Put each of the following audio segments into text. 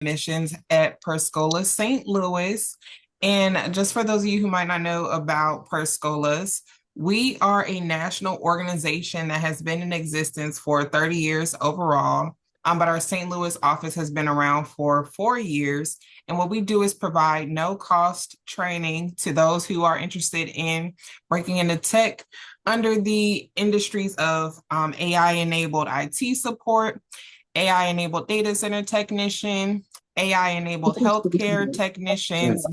admissions at Scholas St. Louis. And just for those of you who might not know about Scholas, we are a national organization that has been in existence for 30 years overall. But our St. Louis office has been around for 4 years. And what we do is provide no cost training to those who are interested in breaking into tech under the industries of AI enabled IT support, AI enabled data center technician, AI enabled healthcare technicians,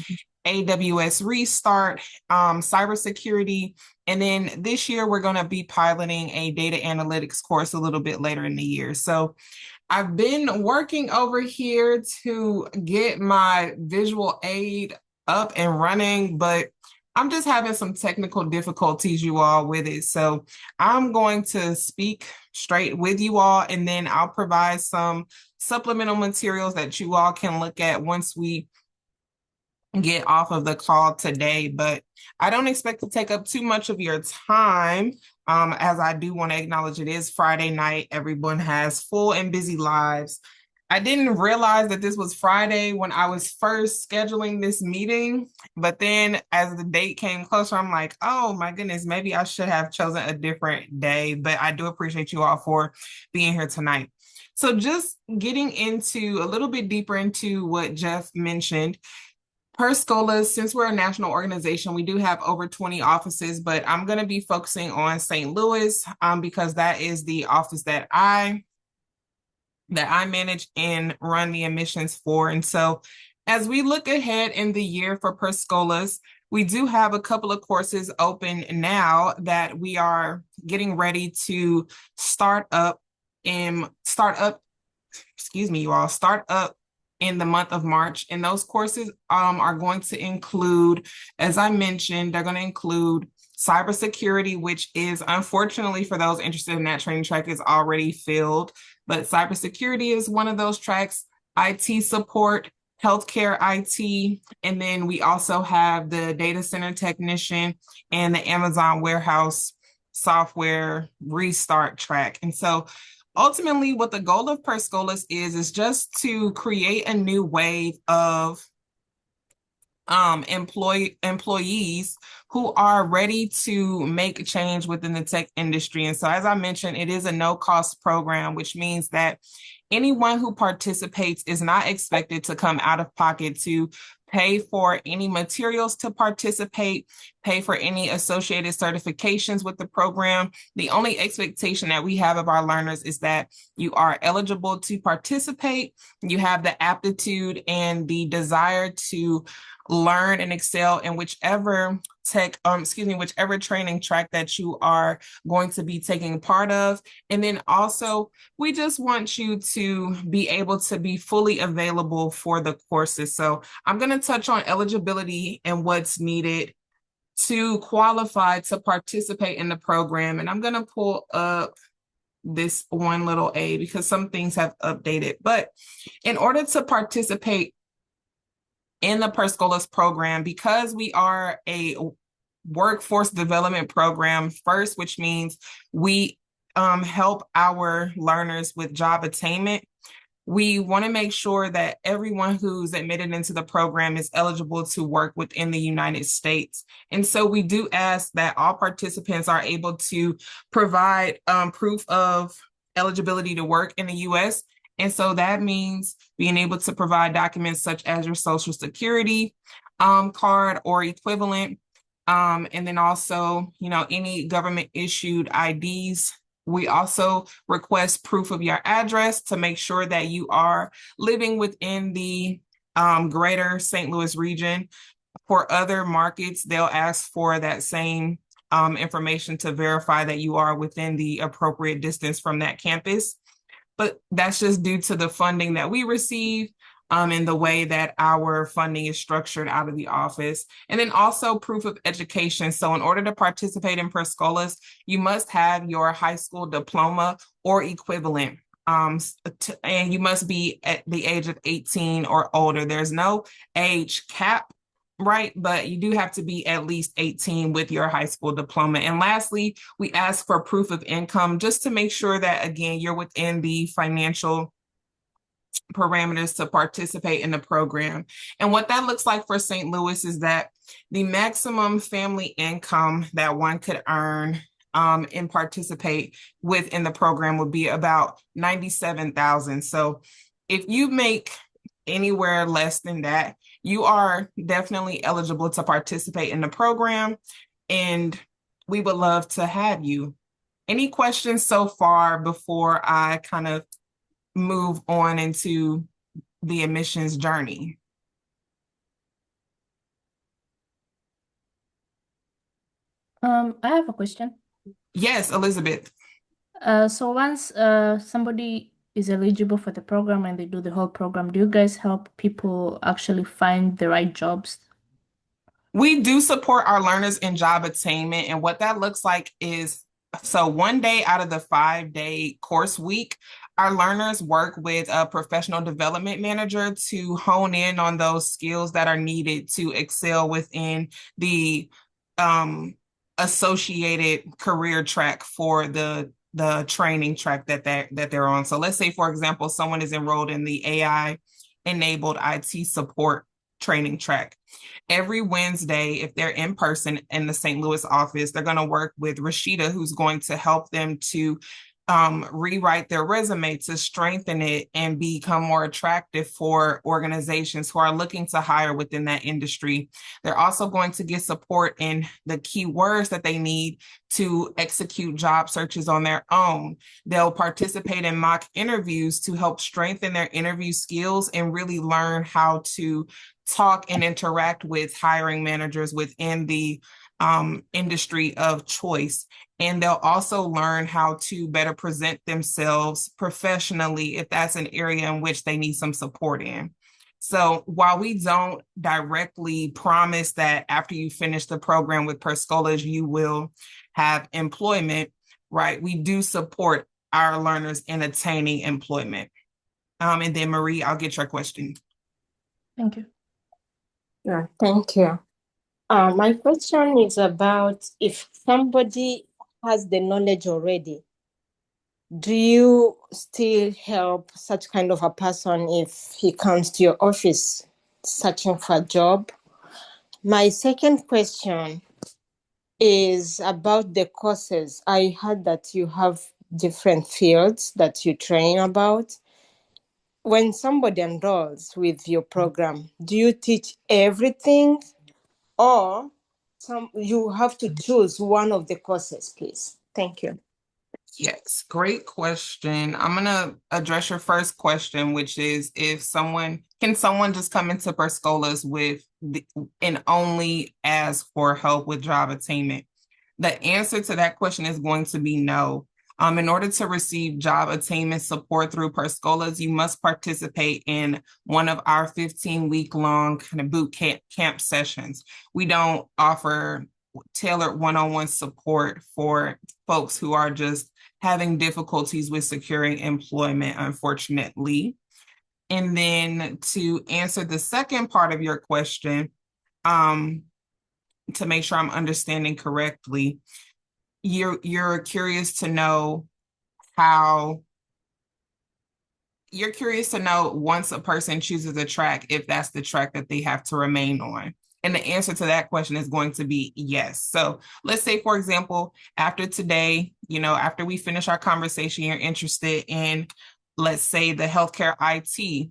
AWS restart, cybersecurity. And then this year, we're going to be piloting a data analytics course a little bit later in the year. So I've been working over here to get my visual aid up and running, but I'm just having some technical difficulties, you all, with it. So I'm going to speak straight with you all, and then I'll provide some supplemental materials that you all can look at once we get off of the call today. But I don't expect to take up too much of your time, as I do want to acknowledge it is Friday night. Everyone has full and busy lives. I didn't realize that this was Friday when I was first scheduling this meeting, but then as the date came closer, I'm like, oh my goodness, maybe I should have chosen a different day. But I do appreciate you all for being here tonight. So just getting into a little bit deeper into what Jeff mentioned, Scholas, since we're a national organization, we do have over 20 offices, but I'm going to be focusing on St. Louis because that is the office that I manage and run the admissions for. And so as we look ahead in the year for Scholas, we do have a couple of courses open now that we are getting ready to start up in the month of March. And those courses are going to include, as I mentioned, they're going to include cybersecurity, which is, unfortunately, for those interested in that training track, is already filled. But cybersecurity is one of those tracks, IT support, healthcare IT, and then we also have the data center technician and the Amazon warehouse software restart track. And so ultimately, what the goal of Scholas is just to create a new wave of employees who are ready to make change within the tech industry. And so, as I mentioned, it is a no-cost program, which means that anyone who participates is not expected to come out of pocket to pay for any materials to participate, pay for any associated certifications with the program. The only expectation that we have of our learners is that you are eligible to participate, you have the aptitude and the desire to learn and excel in whichever whichever training track that you are going to be taking part of. And then also, we just want you to be able to be fully available for the courses. So I'm going to touch on eligibility and what's needed to qualify to participate in the program. And I'm going to pull up this one little aid because some things have updated. But in order to participate in the Scholas program, because we are a workforce development program first, which means we help our learners with job attainment. We want to make sure that everyone who's admitted into the program is eligible to work within the United States. And so we do ask that all participants are able to provide proof of eligibility to work in the U.S. And so that means being able to provide documents such as your Social Security card or equivalent. And then also, any government issued IDs. We also request proof of your address to make sure that you are living within the greater St. Louis region. For other markets, they'll ask for that same information to verify that you are within the appropriate distance from that campus. But that's just due to the funding that we receive and the way that our funding is structured out of the office. And then also proof of education. So in order to participate in Scholas, you must have your high school diploma or equivalent. And you must be at the age of 18 or older. There's no age cap, right? But you do have to be at least 18 with your high school diploma. And lastly, we ask for proof of income just to make sure that, again, you're within the financial parameters to participate in the program. And what that looks like for St. Louis is that the maximum family income that one could earn and participate within the program would be about 97,000. So if you make anywhere less than that, you are definitely eligible to participate in the program, and we would love to have you. Any questions so far before I kind of move on into the admissions journey? I have a question. Yes, Elizabeth. So once somebody is eligible for the program and they do the whole program, do you guys help people actually find the right jobs? We do support our learners in job attainment, and what that looks like is, so one day out of the 5-day course week, our learners work with a professional development manager to hone in on those skills that are needed to excel within the associated career track for the training track that they're on. So let's say, for example, someone is enrolled in the AI enabled IT support training track. Every Wednesday, if they're in person in the St. Louis office, they're going to work with Rashida, who's going to help them to rewrite their resume to strengthen it and become more attractive for organizations who are looking to hire within that industry. They're also going to get support in the keywords that they need to execute job searches on their own. They'll participate in mock interviews to help strengthen their interview skills and really learn how to talk and interact with hiring managers within the industry of choice. And they'll also learn how to better present themselves professionally if that's an area in which they need some support in. So while we don't directly promise that after you finish the program with Scholas, you will have employment, right? We do support our learners in attaining employment. And then Marie, I'll get your question. Thank you. Yeah, thank you. My question is about if somebody has the knowledge already, do you still help such kind of a person if he comes to your office searching for a job? My second question is about the courses. I heard that you have different fields that you train about. When somebody enrolls with your program, do you teach everything, or you have to choose one of the courses, please? Thank you. Yes, great question. I'm going to address your first question, which is can someone just come into Scholas and only ask for help with job attainment? The answer to that question is going to be no. In order to receive job attainment support through Scholas, you must participate in one of our 15-week-long kind of boot camp sessions. We don't offer tailored one-on-one support for folks who are just having difficulties with securing employment, unfortunately. And then to answer the second part of your question, to make sure I'm understanding correctly, you're curious to know once a person chooses a track, if that's the track that they have to remain on. And the answer to that question is going to be yes. So let's say, for example, after today, after we finish our conversation, you're interested in, let's say, the healthcare IT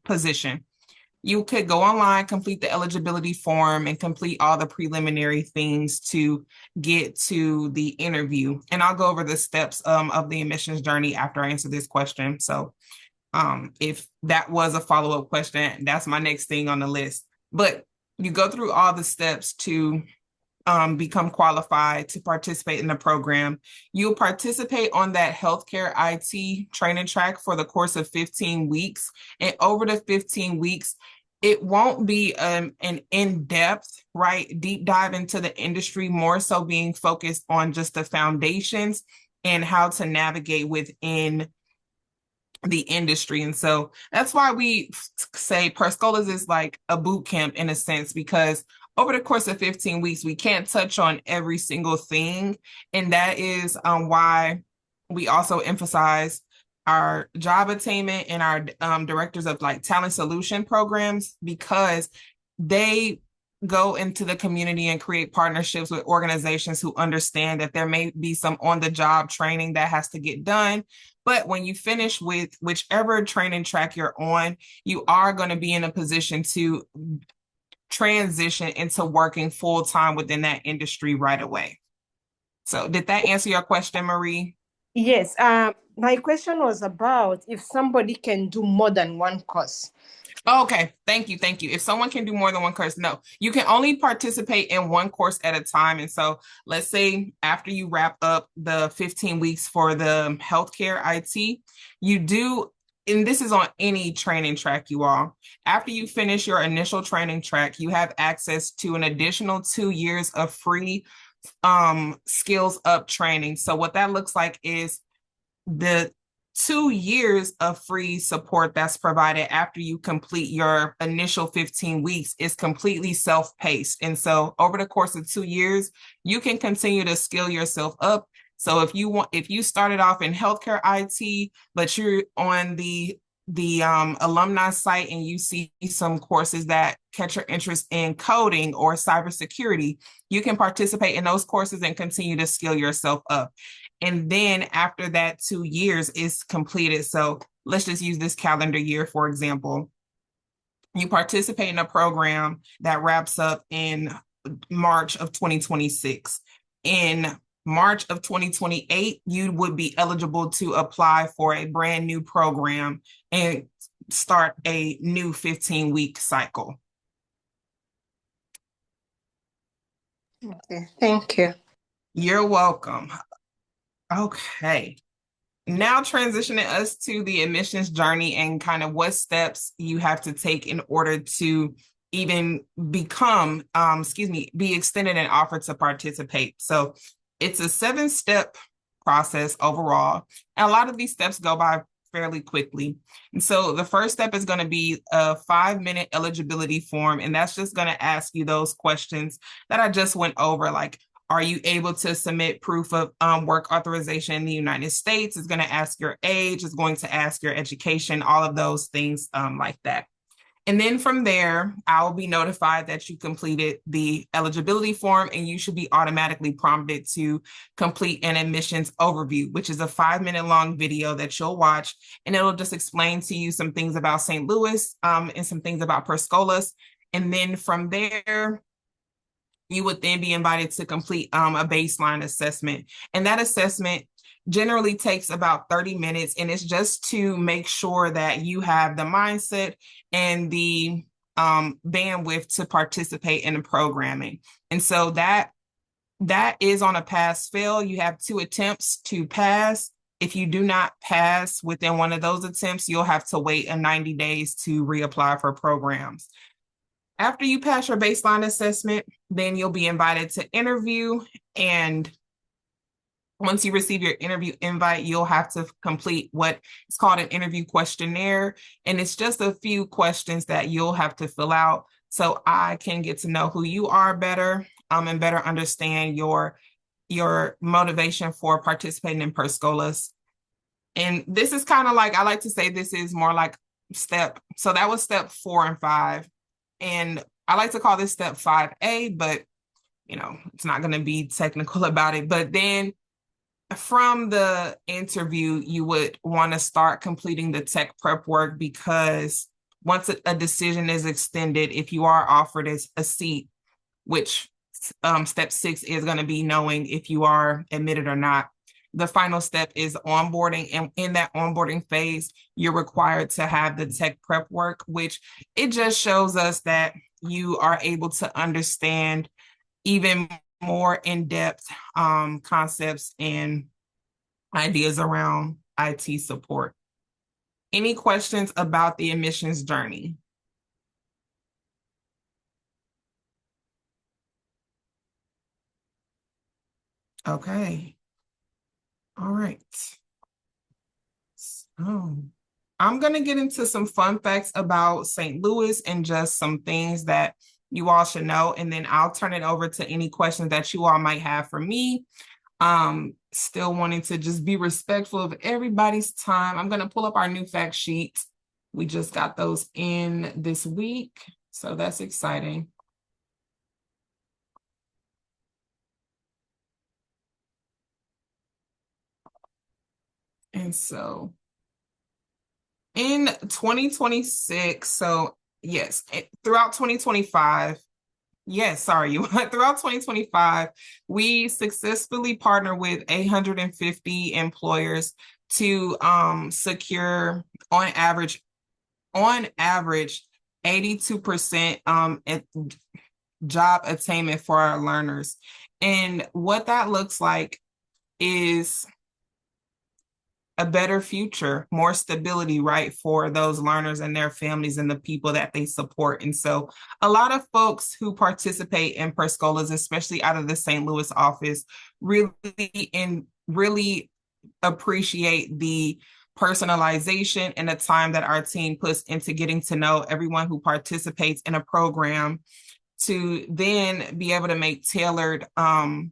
position. You could go online, complete the eligibility form, and complete all the preliminary things to get to the interview. And I'll go over the steps of the admissions journey after I answer this question. So if that was a follow-up question, that's my next thing on the list. But you go through all the steps to become qualified to participate in the program. You'll participate on that healthcare IT training track for the course of 15 weeks. And over the 15 weeks, it won't be an in-depth, right, deep dive into the industry, more so being focused on just the foundations and how to navigate within the industry. And so that's why we say Scholas is like a boot camp in a sense, because over the course of 15 weeks, we can't touch on every single thing. And that is why we also emphasize our job attainment and our directors of like talent solution programs, because they go into the community and create partnerships with organizations who understand that there may be some on-the-job training that has to get done. But when you finish with whichever training track you're on, you are going to be in a position to transition into working full-time within that industry right away. So did that answer your question, Marie? Yes. My question was about if somebody can do more than one course. Okay, thank you. If someone can do more than one course, no, you can only participate in one course at a time. And so let's say after you wrap up the 15 weeks for the healthcare IT, you do, and this is on any training track, you all, after you finish your initial training track, you have access to an additional 2 years of free skills up training. So what that looks like is the 2 years of free support that's provided after you complete your initial 15 weeks is completely self-paced. And so over the course of 2 years, you can continue to skill yourself up. So if you started off in healthcare IT, but you're on the alumni site and you see some courses that catch your interest in coding or cybersecurity, you can participate in those courses and continue to skill yourself up. And then after that 2 years is completed, so let's just use this calendar year, for example, you participate in a program that wraps up in March of 2026. In March of 2028, you would be eligible to apply for a brand new program and start a new 15-week cycle. Okay, thank you. You're welcome. Okay. Now transitioning us to the admissions journey and kind of what steps you have to take in order to even become, be extended an offer to participate. So it's a 7-step process overall. And a lot of these steps go by fairly quickly. And so the first step is going to be a 5-minute eligibility form. And that's just going to ask you those questions that I just went over, like, are you able to submit proof of work authorization in the United States? It's going to ask your age, it's going to ask your education, all of those things like that. And then from there, I'll be notified that you completed the eligibility form, and you should be automatically prompted to complete an admissions overview, which is a 5-minute long video that you'll watch. And it'll just explain to you some things about St. Louis and some things about Scholas. And then from there, you would then be invited to complete a baseline assessment. And that assessment generally takes about 30 minutes. And it's just to make sure that you have the mindset and the bandwidth to participate in the programming. And so that is on a pass-fail. You have 2 attempts to pass. If you do not pass within one of those attempts, you'll have to wait 90 days to reapply for programs. After you pass your baseline assessment, then you'll be invited to interview. And once you receive your interview invite, you'll have to complete what is called an interview questionnaire. And it's just a few questions that you'll have to fill out so I can get to know who you are better and better understand your motivation for participating in Scholas. And this is kind of like, I like to say this is more like so that was step 4 and 5. And I like to call this step 5A, but it's not going to be technical about it. But then from the interview, you would want to start completing the tech prep work, because once a decision is extended, if you are offered a seat, which step 6 is going to be knowing if you are admitted or not. The final step is onboarding. And in that onboarding phase, you're required to have the tech prep work, which it just shows us that you are able to understand even more in-depth concepts and ideas around IT support. Any questions about the admissions journey? Okay. All right. So I'm going to get into some fun facts about St. Louis and just some things that you all should know. And then I'll turn it over to any questions that you all might have for me. still wanting to just be respectful of everybody's time, I'm going to pull up our new fact sheet. We just got those in this week, so that's exciting. And so in 2026, so yes, throughout 2025, yes, sorry, throughout 2025, we successfully partnered with 850 employers to secure on average 82% job attainment for our learners. And what that looks like is a better future, more stability, right, for those learners and their families and the people that they support. And so a lot of folks who participate in Scholas, especially out of the St. Louis office, really appreciate the personalization and the time that our team puts into getting to know everyone who participates in a program to then be able to make tailored to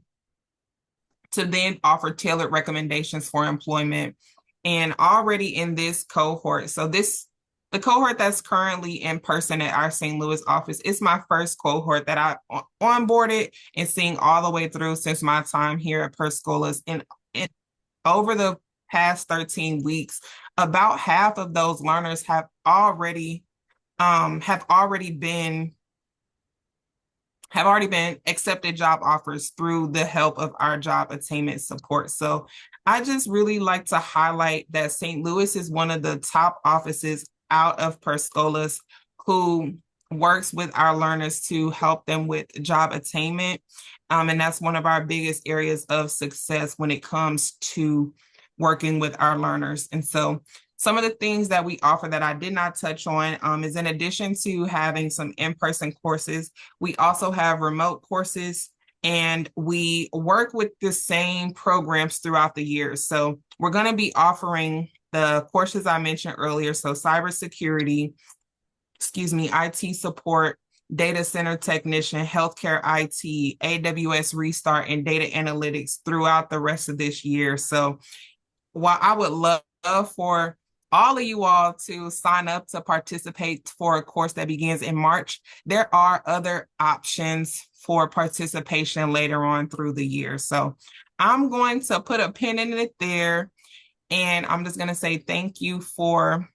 then offer tailored recommendations for employment. And already in this cohort, so the cohort that's currently in person at our St. Louis office is my first cohort that I onboarded and seeing all the way through since my time here at Scholas. And over the past 13 weeks, about half of those learners have already been accepted job offers through the help of our job attainment support. So I just really like to highlight that St. Louis is one of the top offices out of Scholas who works with our learners to help them with job attainment. And that's one of our biggest areas of success when it comes to working with our learners. And so some of the things that we offer that I did not touch on is in addition to having some in-person courses, we also have remote courses, and we work with the same programs throughout the year. So we're going to be offering the courses I mentioned earlier, so cybersecurity, IT support, data center technician, healthcare IT, AWS Restart, and data analytics throughout the rest of this year. So while I would love for all of you all to sign up to participate for a course that begins in March, there are other options for participation later on through the year. So I'm going to put a pin in it there, and I'm just going to say thank you for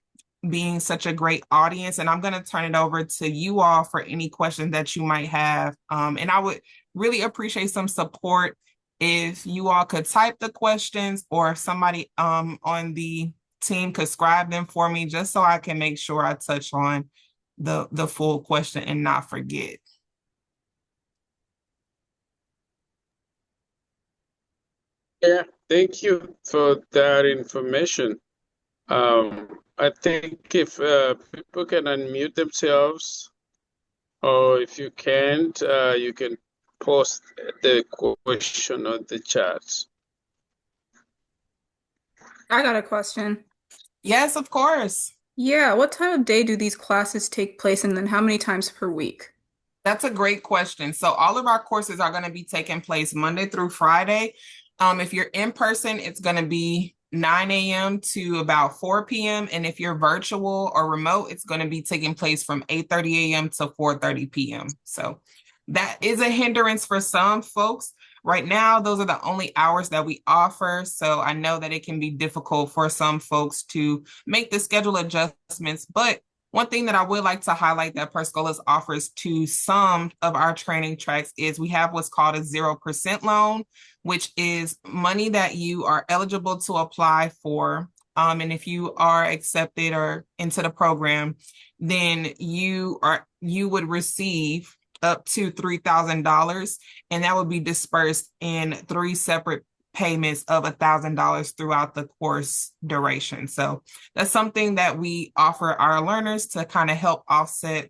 being such a great audience. And I'm going to turn it over to you all for any questions that you might have. And I would really appreciate some support if you all could type the questions, or if somebody on the team could scribe them for me, just so I can make sure I touch on the full question and not forget. Yeah, thank you for that information. I think if people can unmute themselves, or if you can't, you can post the question on the chat. I got a question. Yes, of course. Yeah, what time of day do these classes take place, and then how many times per week? That's a great question. So all of our courses are going to be taking place Monday through Friday. If you're in person, it's going to be 9 a.m. to about 4 p.m. And if you're virtual or remote, it's going to be taking place from 8:30 a.m. to 4:30 p.m. So that is a hindrance for some folks. Right now, those are the only hours that we offer. So I know that it can be difficult for some folks to make the schedule adjustments, but one thing that I would like to highlight that Scholas offers to some of our training tracks is we have what's called a 0% loan, which is money that you are eligible to apply for. And if you are accepted or into the program, then you would receive up to $3,000, and that would be dispersed in 3 separate payments of $1,000 throughout the course duration. So that's something that we offer our learners to kind of help offset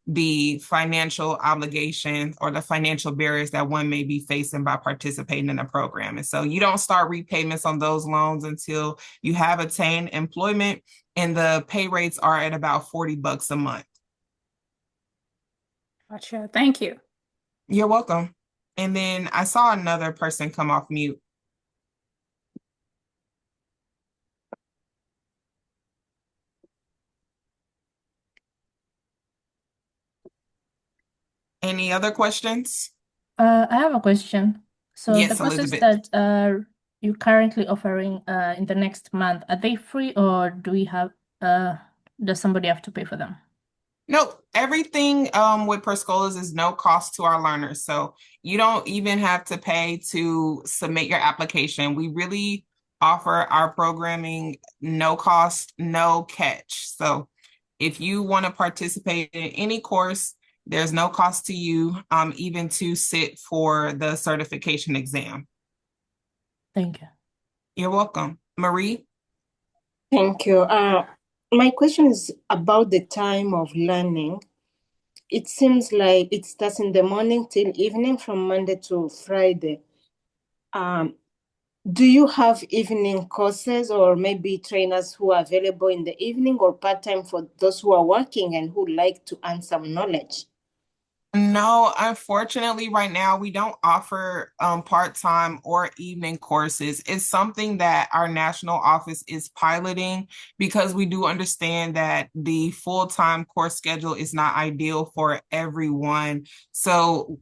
the financial obligation or the financial barriers that one may be facing by participating in the program. And so you don't start repayments on those loans until you have attained employment, and the pay rates are at about $40 a month. Gotcha. Thank you. You're welcome. And then I saw another person come off mute. Any other questions? I have a question. So the Yes, courses Elizabeth. that you're currently offering in the next month, are they free or does somebody have to pay for them? Nope. Everything with Per Scholas is no cost to our learners. So you don't even have to pay to submit your application. We really offer our programming no cost, no catch. So if you want to participate in any course, there's no cost to you, even to sit for the certification exam. Thank you. You're welcome. Marie? Thank you. My question is about the time of learning. It seems like it starts in the morning till evening from Monday to Friday. Do you have evening courses or maybe trainers who are available in the evening or part-time for those who are working and who like to earn some knowledge? No, unfortunately, right now we don't offer part-time or evening courses. It's something that our national office is piloting because we do understand that the full-time course schedule is not ideal for everyone. So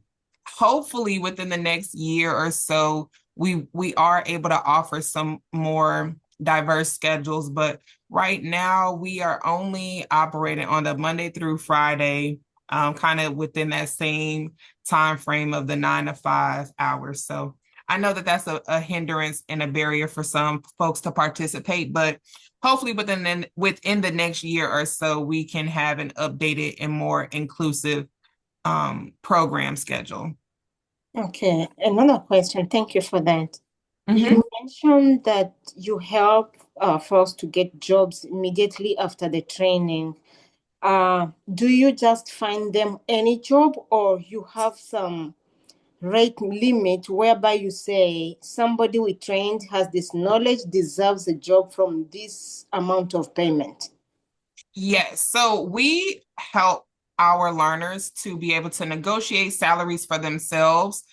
hopefully within the next year or so, we are able to offer some more diverse schedules. But right now we are only operating on the Monday through Friday, kind of within that same time frame of the 9 to 5 hours. So I know that that's a hindrance and a barrier for some folks to participate, but hopefully within the next year or so, we can have an updated and more inclusive program schedule. Okay, another question. Thank you for that. Mhm. You mentioned that you help folks to get jobs immediately after the training. Do you just find them any job or you have some rate limit whereby you say somebody we trained has this knowledge, deserves a job from this amount of payment? Yes. So we help our learners to be able to negotiate salaries for themselves.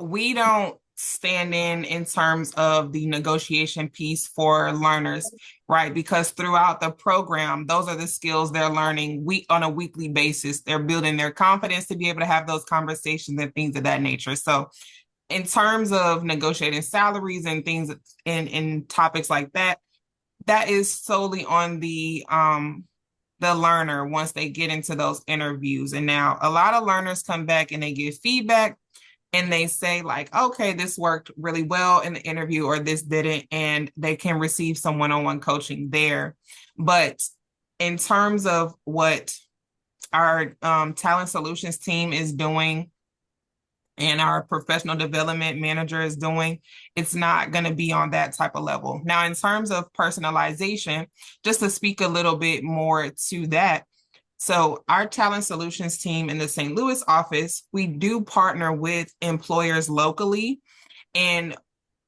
We don't stand in terms of the negotiation piece for learners, right? Because throughout the program, those are the skills they're learning on a weekly basis. They're building their confidence to be able to have those conversations and things of that nature. So in terms of negotiating salaries and things in topics like that, that is solely on the learner once they get into those interviews. And now a lot of learners come back and they give feedback and they say like, okay, this worked really well in the interview or this didn't, and they can receive some one-on-one coaching there. But in terms of what our talent solutions team is doing and our professional development manager is doing, it's not going to be on that type of level. Now, in terms of personalization, just to speak a little bit more to that, so our talent solutions team in the St. Louis office, we do partner with employers locally, and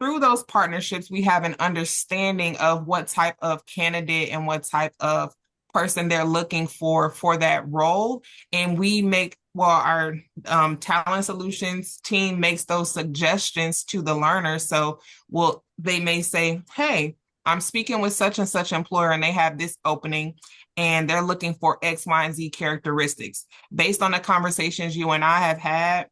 through those partnerships, we have an understanding of what type of candidate and what type of person they're looking for that role. And our talent solutions team makes those suggestions to the learner. So they may say, hey, I'm speaking with such and such employer and they have this opening and they're looking for X, Y, and Z characteristics. Based on the conversations you and I have had,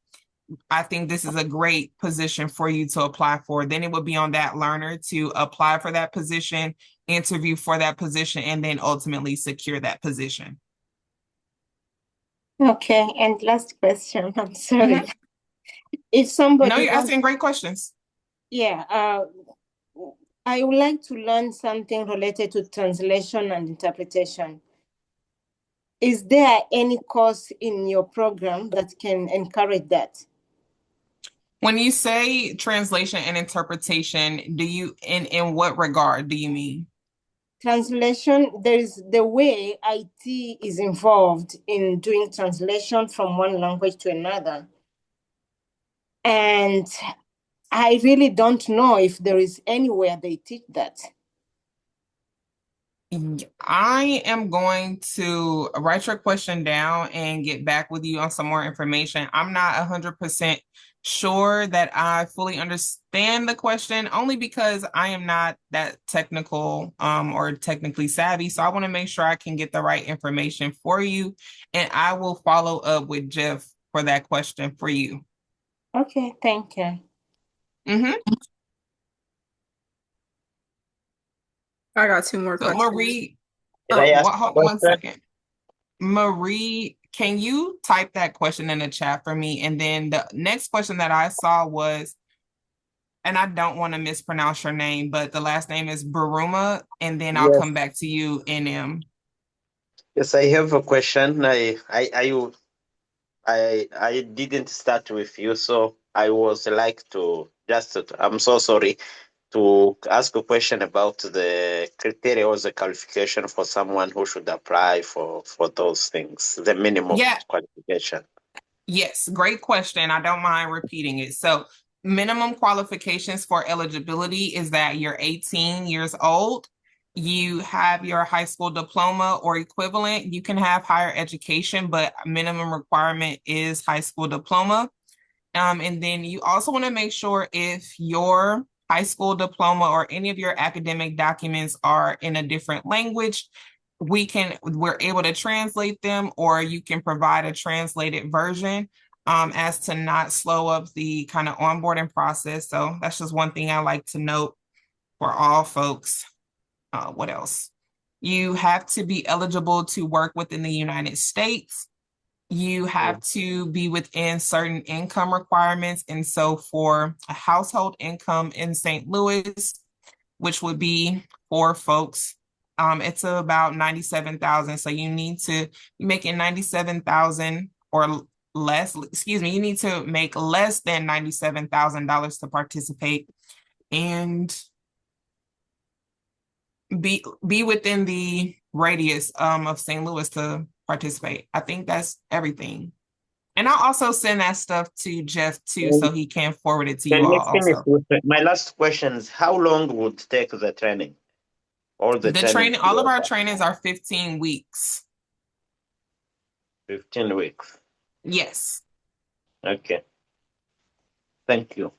I think this is a great position for you to apply for. Then it would be on that learner to apply for that position, interview for that position, and then ultimately secure that position. Okay, and last question. I'm sorry. Mhm. If No, somebody you're wants, asking great questions. yeah, I would like to learn something related to translation and interpretation. Is there any course in your program that can encourage that? When you say translation and interpretation, in what regard do you mean? Translation, there is the way IT is involved in doing translation from one language to another. And I really don't know if there is anywhere they teach that. I am going to write your question down and get back with you on some more information. I'm not 100% sure that I fully understand the question, only because I am not that technical or technically savvy. So I want to make sure I can get the right information for you, and I will follow up with Jeff for that question for you. Okay, thank you. Mm-hmm. I got two more So questions. Marie, Can I ask hold a one question? second. Marie, can you type that question in the chat for me? And then the next question that I saw was, and I don't want to mispronounce your name, but the last name is Baruma, and then I'll Yes, come back to you, NM. yes, I have a question. I didn't start with you, so I was like to just. I'm so sorry to ask a question about the criteria or the qualification for someone who should apply for those things, the minimum Yeah, qualification. yes, great question. I don't mind repeating it. So, minimum qualifications for eligibility is that you're 18 years old, you have your high school diploma or equivalent. You can have higher education, but minimum requirement is high school diploma. And then you also want to make sure if your high school diploma or any of your academic documents are in a different language, we're able to translate them, or you can provide a translated version as to not slow up the kind of onboarding process. So that's just one thing I like to note for all folks. What else? You have to be eligible to work within the United States. You have to be within certain income requirements. And so for a household income in St. Louis, which would be for folks, it's about 97,000. So you need to be making 97,000 or less, excuse me, you need to make less than $97,000 to participate, and be within the radius of St. Louis to participate. I think that's everything. And I'll also send that stuff to Jeff too, so he can forward it to you Can you all finish also. with my last question is how long would take the training or the The training training, to be all of our over? trainings are 15 weeks. 15 weeks. Yes. Okay. Thank you.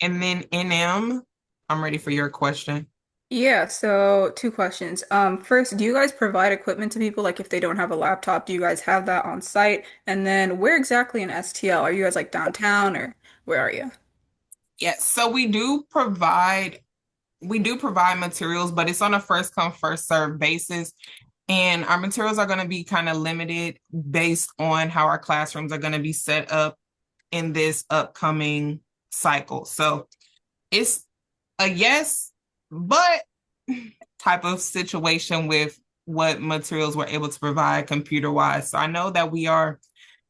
And then NM, I'm ready for your question. Yeah, so two questions. First, do you guys provide equipment to people? Like if they don't have a laptop, do you guys have that on site? And then where exactly in STL? Are you guys like downtown or where are you? Yes, so we do provide materials, but it's on a first come, first serve basis. And our materials are going to be kind of limited based on how our classrooms are going to be set up in this upcoming cycle. So it's a yes, but type of situation with what materials we're able to provide computer wise. So I know that we are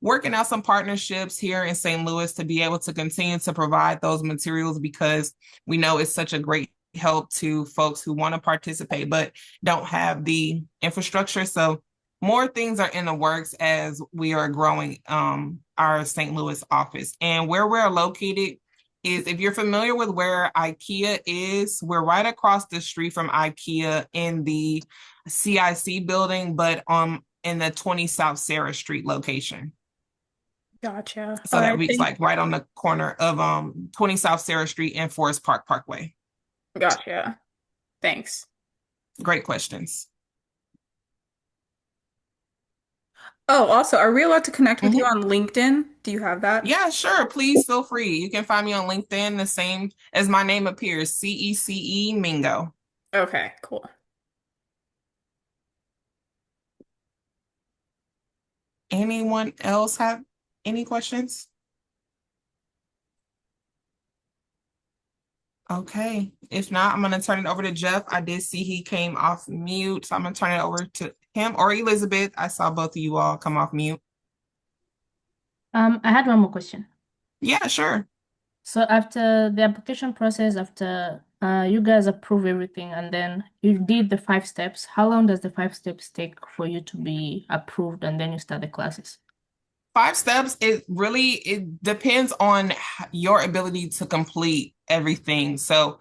working out some partnerships here in St. Louis to be able to continue to provide those materials, because we know it's such a great help to folks who want to participate but don't have the infrastructure. So more things are in the works as we are growing our St. Louis office. And where we're located is, if you're familiar with where IKEA is, we're right across the street from IKEA in the CIC building, but in the 20 South Sarah Street location. Gotcha. So All that right, week's like right on the corner of 20 South Sarah Street and Forest Park Parkway. gotcha. Thanks. Great questions. Oh, also, are we allowed to connect with you on LinkedIn? Do you have that? Yeah, sure. Please feel free. You can find me on LinkedIn, the same as my name appears, CECE Mingo. Okay, cool. Anyone else have any questions? Okay. If not, I'm going to turn it over to Jeff. I did see he came off mute, so I'm going to turn it over to him, or Elizabeth. I saw both of you all come off mute. I had one more question. Yeah, sure. So after the application process, after you guys approve everything and then you did the 5 steps, how long does the 5 steps take for you to be approved and then you start the classes? 5 steps, it depends on your ability to complete everything. So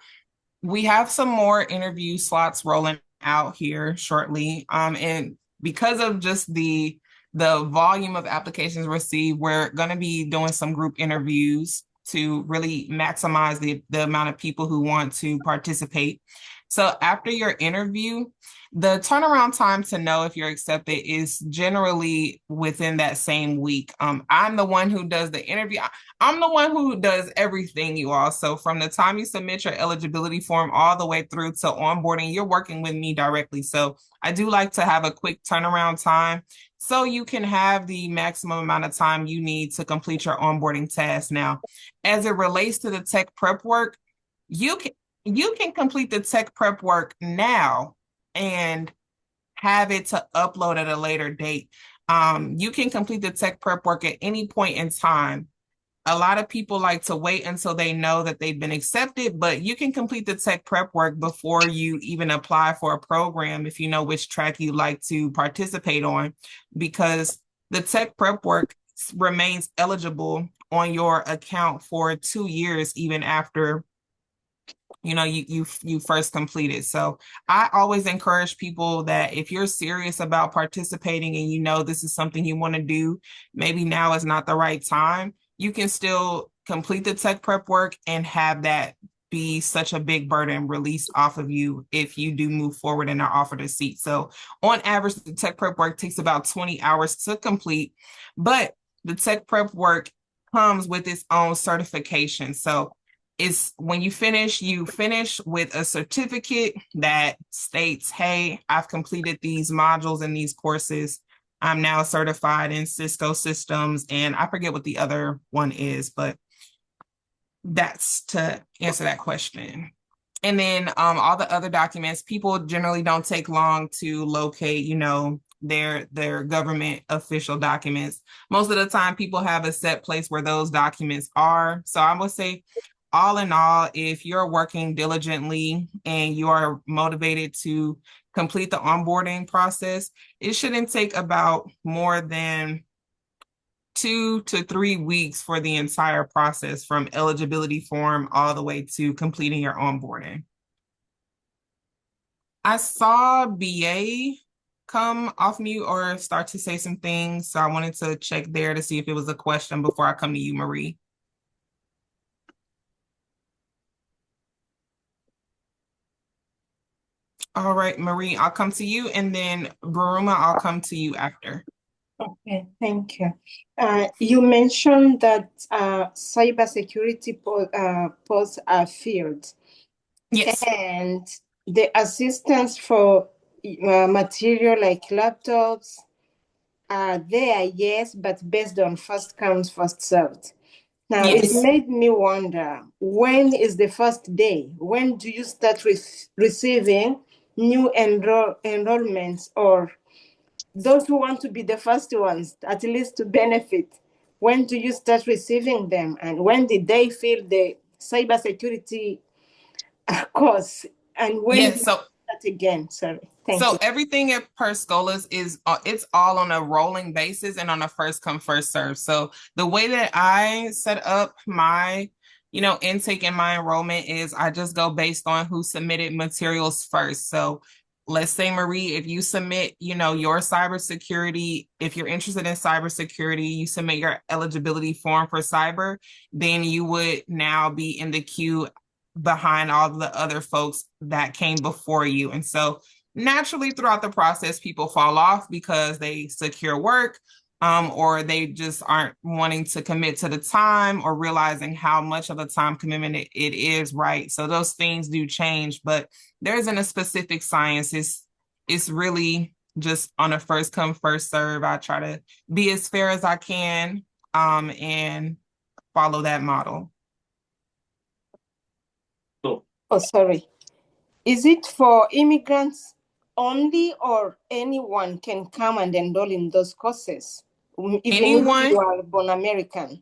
we have some more interview slots rolling out here shortly. And because of just the the volume of applications received, we're going to be doing some group interviews to really maximize the amount of people who want to participate. So after your interview, the turnaround time to know if you're accepted is generally within that same week. I'm the one who does the interview. I'm the one who does everything, you all. So from the time you submit your eligibility form all the way through to onboarding, you're working with me directly. So I do like to have a quick turnaround time so you can have the maximum amount of time you need to complete your onboarding task. Now, as it relates to the tech prep work, you can complete the tech prep work now and have it to upload at a later date. You can complete the tech prep work at any point in time. A lot of people like to wait until they know that they've been accepted, but you can complete the tech prep work before you even apply for a program if you know which track you like to participate on, because the tech prep work remains eligible on your account for 2 years, even after you first completed. So I always encourage people that if you're serious about participating and you know this is something you want to do, maybe now is not the right time, you can still complete the tech prep work and have that be such a big burden released off of you if you do move forward and are offered a seat. So on average, the tech prep work takes about 20 hours to complete, but the tech prep work comes with its own certification. So is when you finish with a certificate that states, hey, I've completed these modules and these courses. I'm now certified in Cisco systems, and I forget what the other one is, but that's to answer that question. And then all the other documents, people generally don't take long to locate, their government official documents. Most of the time, people have a set place where those documents are. So I would say, all in all, if you're working diligently and you are motivated to complete the onboarding process, it shouldn't take about more than 2 to 3 weeks for the entire process, from eligibility form all the way to completing your onboarding. I saw BA come off mute or start to say some things, so I wanted to check there to see if it was a question before I come to you, Marie. All right, Marie, I'll come to you, and then Baruma, I'll come to you after. Okay, thank you. You mentioned that cybersecurity posts are filled. Yes. And the assistance for material like laptops are there, yes, but based on first come, first served. Now, Yes. it made me wonder, when is the first day? When do you start receiving new enrollments, or those who want to be the first ones, at least to benefit? When do you start receiving them? And when did they feel the cybersecurity course? And when Yes, so that again? Sorry. Thank you. everything at Per Scholas is it's all on a rolling basis and on a first come first serve. So the way that I set up my intake and my enrollment is I just go based on who submitted materials first. So let's say, Marie, if you submit your cybersecurity, if you're interested in cybersecurity, you submit your eligibility form for cyber, then you would now be in the queue behind all the other folks that came before you. And so naturally throughout the process, people fall off because they secure work, or they just aren't wanting to commit to the time or realizing how much of a time commitment it is, right? So those things do change, but there isn't a specific science. It's really just on a first come, first serve. I try to be as fair as I can, and follow that model. Oh, sorry. Is it for immigrants only, or anyone can come and enroll in those courses, even if you are born American?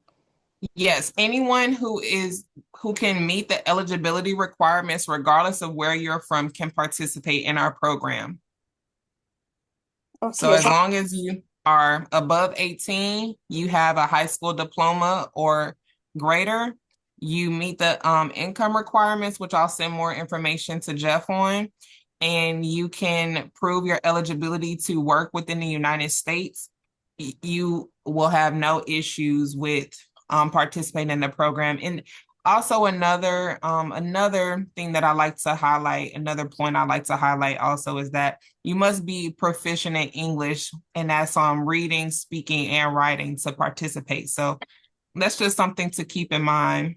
Yes, anyone who can meet the eligibility requirements, regardless of where you're from, can participate in our program. Okay. So as long as you are above 18, you have a high school diploma or greater, you meet the income requirements, which I'll send more information to Jeff on, and you can prove your eligibility to work within the United States. you will have no issues with participating in the program. And also another thing that I like to highlight, another point I like to highlight also is that you must be proficient in English, and that's on reading, speaking, and writing to participate. So that's just something to keep in mind.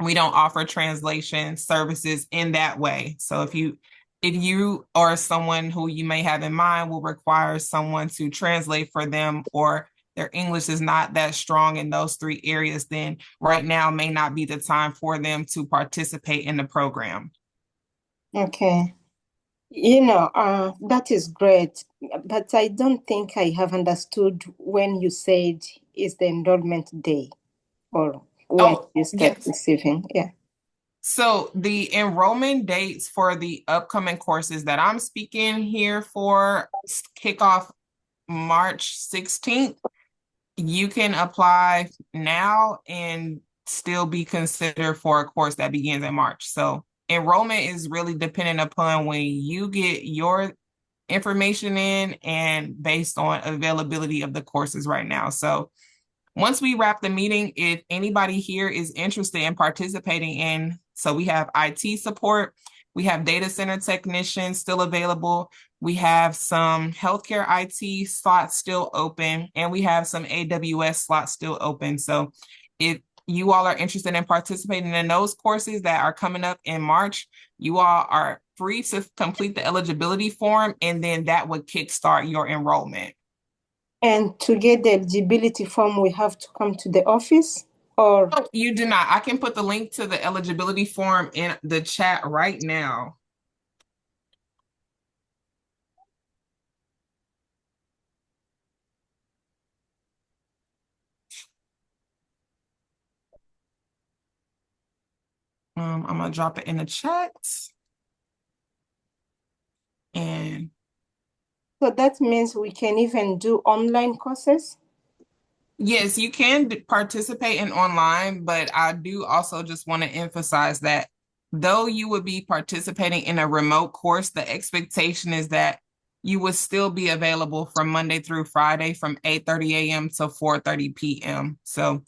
We don't offer translation services in that way. So if you or someone who you may have in mind will require someone to translate for them, or their English is not that strong in those three areas, then right now may not be the time for them to participate in the program. Okay. That is great, but I don't think I have understood when you said is the enrollment day or when Oh, you start yes. receiving. Yeah. So the enrollment dates for the upcoming courses that I'm speaking here for kick off March 16th. You can apply now and still be considered for a course that begins in March. So enrollment is really dependent upon when you get your information in and based on availability of the courses right now. So once we wrap the meeting, if anybody here is interested in participating in, so we have IT support, we have data center technicians still available, we have some healthcare IT slots still open, and we have some AWS slots still open. So if you all are interested in participating in those courses that are coming up in March, you all are free to complete the eligibility form, and then that would kickstart your enrollment. And to get the eligibility form, we have to come to the office or? No, you do not. I can put the link to the eligibility form in the chat right now. I'm gonna drop it in the chat. And So that means we can even do online courses? yes, you can participate in online, but I do also just want to emphasize that though you would be participating in a remote course, the expectation is that you would still be available from Monday through Friday from 8:30 a.m. to 4:30 p.m. So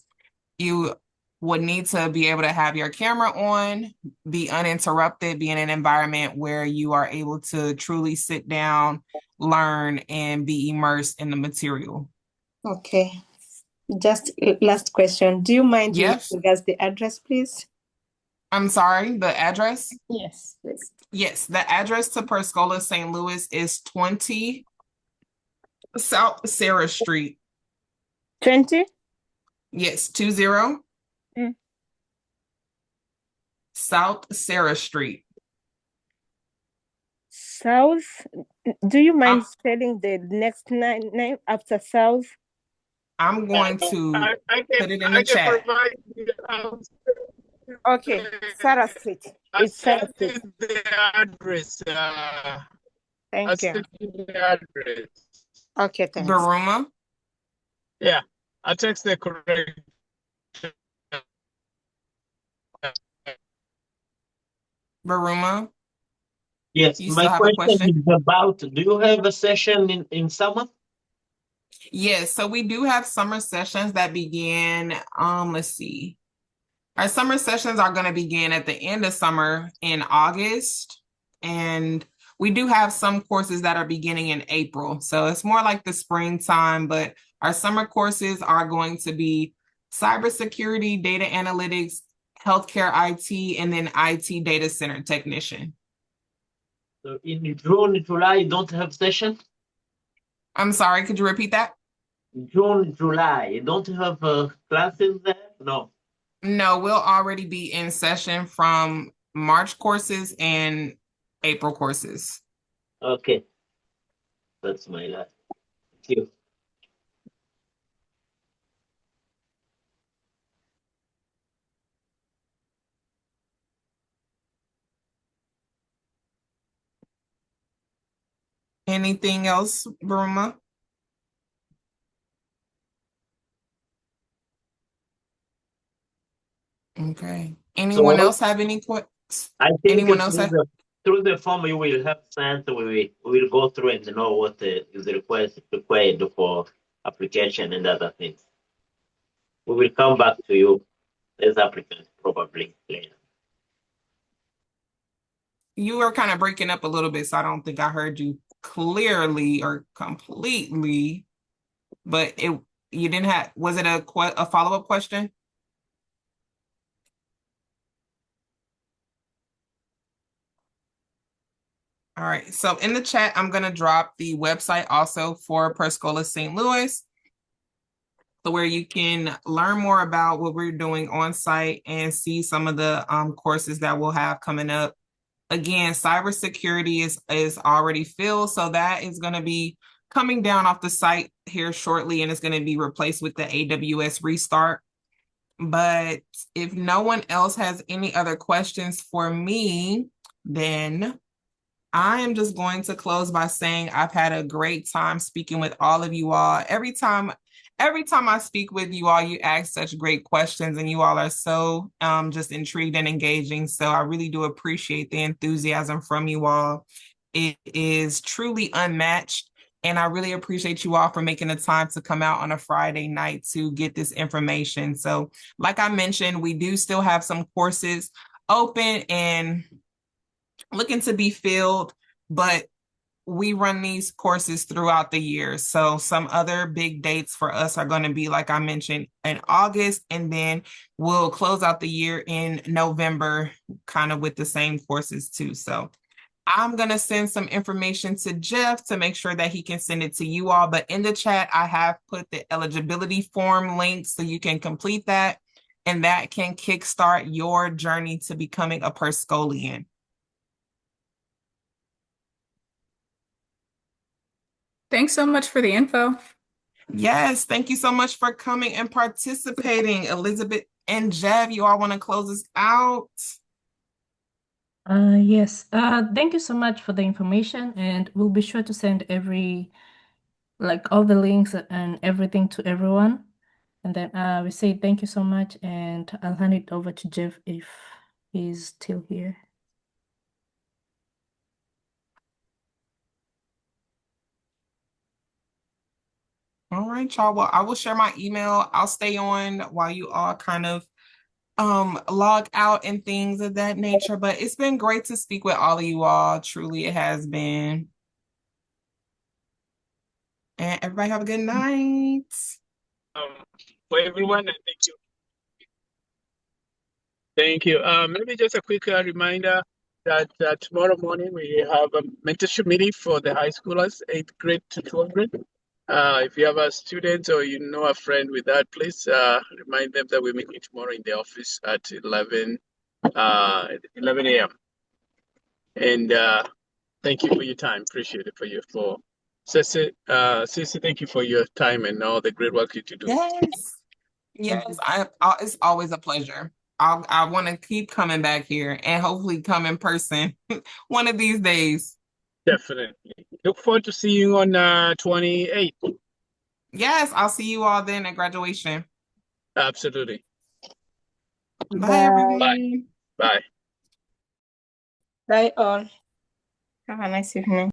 you would need to be able to have your camera on, be uninterrupted, be in an environment where you are able to truly sit down, learn, and be immersed in the material. Okay. Just last question. Do you mind Yes. giving us the address, please? I'm sorry, the address? Yes, please. Yes, the address to Per Scholas St. Louis is 20 South Sarah Street. 20? Yes, 20 South Sarah Street. South? Do you mind I'm, spelling the next name after South? I'm going to I put can it in the I can chat. provide the Okay, Sarah Street. I It's Sarah sent Street. you the address. I Thank you. sent you the address. Okay, thanks. Baruma. Yeah, I text the correct. Baruma. Yes, You my still have a question question? is about, do you have a session in summer? Yes, so we do have summer sessions that begin, let's see. Our summer sessions are going to begin at the end of summer in August, and we do have some courses that are beginning in April. So it's more like the springtime, but our summer courses are going to be cybersecurity, data analytics, healthcare IT, and then IT data center technician. So in June, July, you don't have session? I'm sorry, could you repeat that? June, July, you don't have classes there? No. No, we'll already be in session from March courses and April courses. Okay. That's my last. Thank you. Anything else, Burma? Okay. So Anyone else have any questions? I think Anyone else have? through the form you will have sent, we will go through and know what is required for application and other things. We will come back to you as applicants probably later. You were kind of breaking up a little bit, so I don't think I heard you clearly or completely, but you didn't have, was it a follow-up question? All right, so in the chat, I'm going to drop the website also for Scholas St. Louis, so where you can learn more about what we're doing on site and see some of the courses that we'll have coming up. Again, cybersecurity is already filled, so that is going to be coming down off the site here shortly, and it's going to be replaced with the AWS restart. But if no one else has any other questions for me, then I am just going to close by saying I've had a great time speaking with all of you all. Every time I speak with you all, you ask such great questions, and you all are so just intrigued and engaging. So I really do appreciate the enthusiasm from you all. It is truly unmatched. And I really appreciate you all for making the time to come out on a Friday night to get this information. So like I mentioned, we do still have some courses open and looking to be filled, but we run these courses throughout the year. So some other big dates for us are going to be, like I mentioned, in August, and then we'll close out the year in November, kind of with the same courses too. So I'm going to send some information to Jeff to make sure that he can send it to you all. But in the chat, I have put the eligibility form link so you can complete that, and that can kickstart your journey to becoming a Perskolian. Thanks so much for the info. Yes, thank you so much for coming and participating. Elizabeth and Jeff, you all want to close us out? Yes. Thank you so much for the information, and we'll be sure to send all the links and everything to everyone. And then we say thank you so much, and I'll hand it over to Jeff if he's still here. All right, y'all. Well, I will share my email. I'll stay on while you all kind of log out and things of that nature. But it's been great to speak with all of you all. Truly, it has been. And everybody have a good night. For everyone, and thank you. Thank you. Maybe just a quick reminder that tomorrow morning we have a mentorship meeting for the high schoolers, 8th grade to 12th grade. If you have a student or you know a friend with that, please remind them that we're meeting tomorrow in the office at 11 a.m. And thank you for your time. Appreciate it for Ceci, thank you for your time and all the great work you do. Yes. Yes, it's always a pleasure. I want to keep coming back here and hopefully come in person one of these days. Definitely. Look forward to seeing you on 28th. Yes, I'll see you all then at graduation. Absolutely. Bye, everyone. Bye. Bye all. Have a nice evening.